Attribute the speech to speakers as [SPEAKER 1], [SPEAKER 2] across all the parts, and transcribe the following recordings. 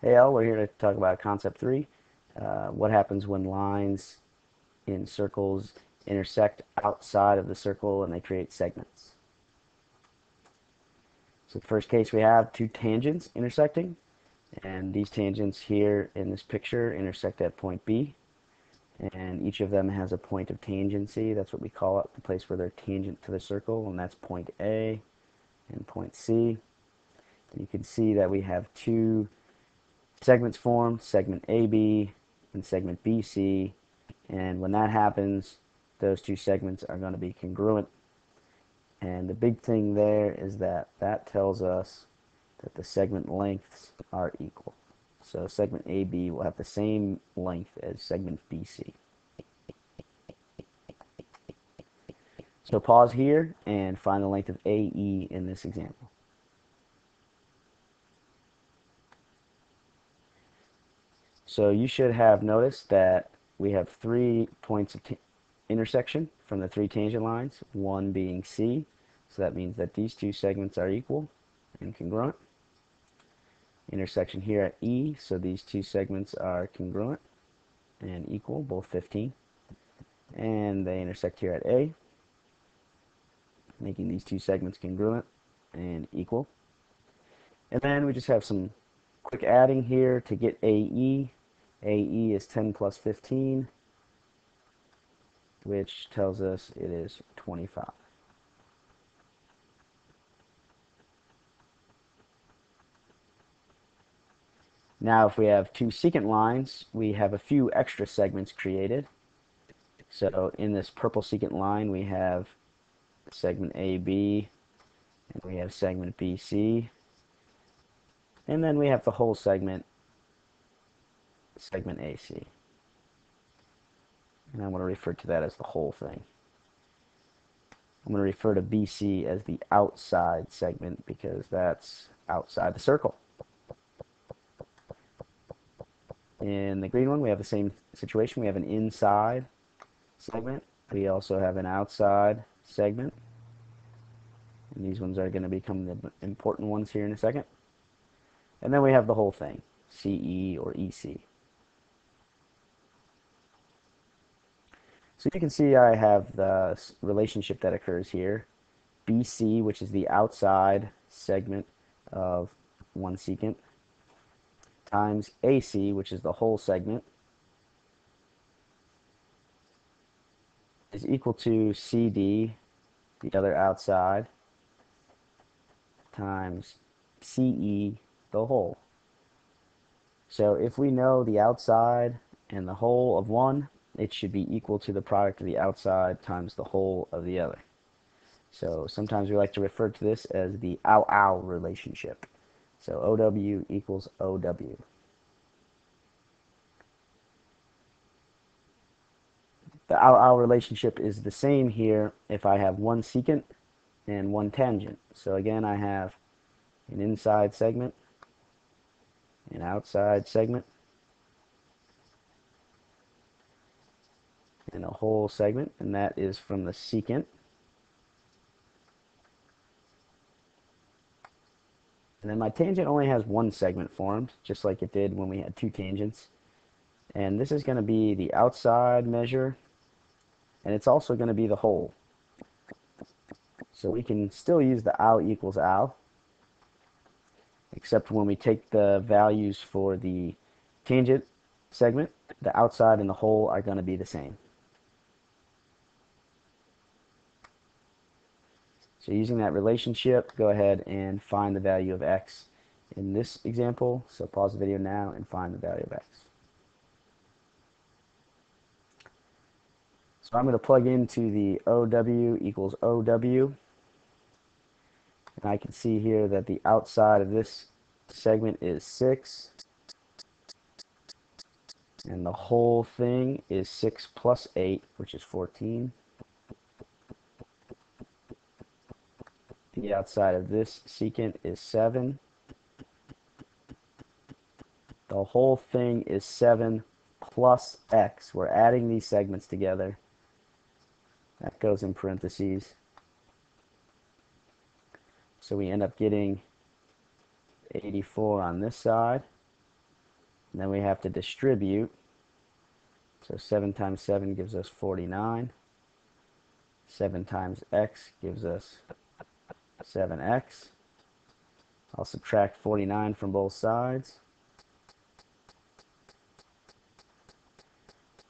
[SPEAKER 1] Hey Al, we're here to talk about concept 3. What happens when lines in circles intersect outside of the circle and they create segments? So the first case we have two tangents intersecting, and these tangents here in this picture intersect at point B, and each of them has a point of tangency. That's what we call it, the place where they're tangent to the circle, and that's point A and point C. And you can see that we have two segments formed, segment AB and segment BC, and when that happens, those two segments are going to be congruent. And the big thing there is that that tells us that the segment lengths are equal. So segment AB will have the same length as segment BC. So pause here and find the length of AE in this example. So you should have noticed that we have 3 points of intersection from the 3 tangent lines, one being C. So that means that these two segments are equal and congruent. Intersection here at E, so these two segments are congruent and equal, both 15. And they intersect here at A, making these two segments congruent and equal. And then we just have some quick adding here to get AE. AE is 10 plus 15, which tells us it is 25. Now if we have two secant lines, we have a few extra segments created. So in this purple secant line we have segment AB, and we have segment BC, and then we have the whole segment, segment AC. And I want to refer to that as the whole thing. I'm going to refer to BC as the outside segment because that's outside the circle. In the green one, we have the same situation. We have an inside segment. We also have an outside segment. And these ones are going to become the important ones here in a second. And then we have the whole thing, CE or EC. So you can see I have the relationship that occurs here. BC, which is the outside segment of one secant, times AC, which is the whole segment, is equal to CD, the other outside, times CE, the whole. So if we know the outside and the whole of one, it should be equal to the product of the outside times the whole of the other. So sometimes we like to refer to this as the ow-ow relationship. So OW equals OW. The ow-ow relationship is the same here if I have one secant and one tangent. So again, I have an inside segment, an outside segment, and a whole segment, and that is from the secant. And then my tangent only has one segment formed, just like it did when we had two tangents. And this is going to be the outside measure, and it's also going to be the whole. So we can still use the ow equals ow, except when we take the values for the tangent segment, the outside and the whole are going to be the same. So using that relationship, go ahead and find the value of x in this example. So pause the video now and find the value of x. So I'm going to plug into the OW equals OW. And I can see here that the outside of this segment is 6. And the whole thing is 6 plus 8, which is 14. The outside of this secant is 7. The whole thing is 7 plus x. We're adding these segments together. That goes in parentheses. So we end up getting 84 on this side. And then we have to distribute. So 7 times 7 gives us 49. 7 times x gives us 7x. I'll subtract 49 from both sides.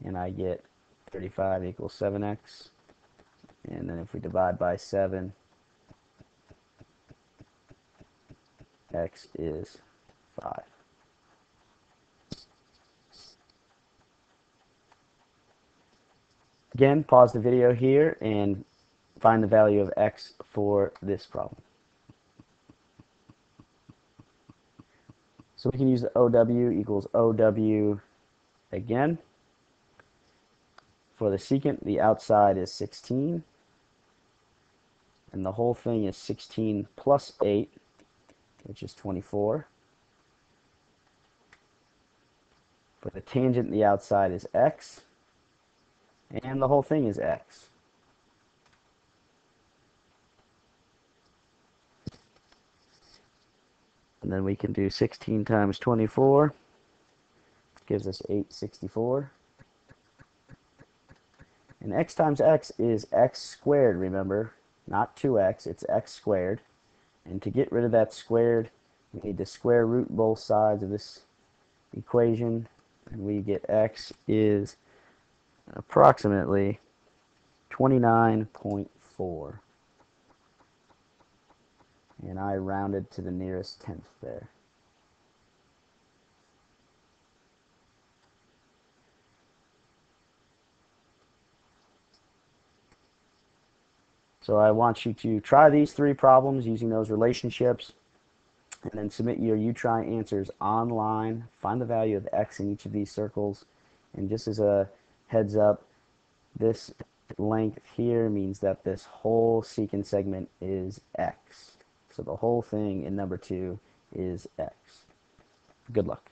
[SPEAKER 1] And I get 35 equals 7x. And then if we divide by 7, x is 5. Again, pause the video here and find the value of x for this problem. So we can use the OW equals OW again. For the secant, the outside is 16. And the whole thing is 16 plus 8, which is 24. For the tangent, the outside is x. And the whole thing is x. And then we can do 16 times 24. Gives us 864. And x times x is x squared, remember. Not 2x, it's x squared. And to get rid of that squared, we need to square root both sides of this equation. And we get x is approximately 29.4. And I rounded to the nearest tenth there. So I want you to try these 3 problems using those relationships, and then submit your U-Try answers online. Find the value of x in each of these circles. And just as a heads up, this length here means that this whole secant segment is x. So the whole thing in number 2 is x. Good luck.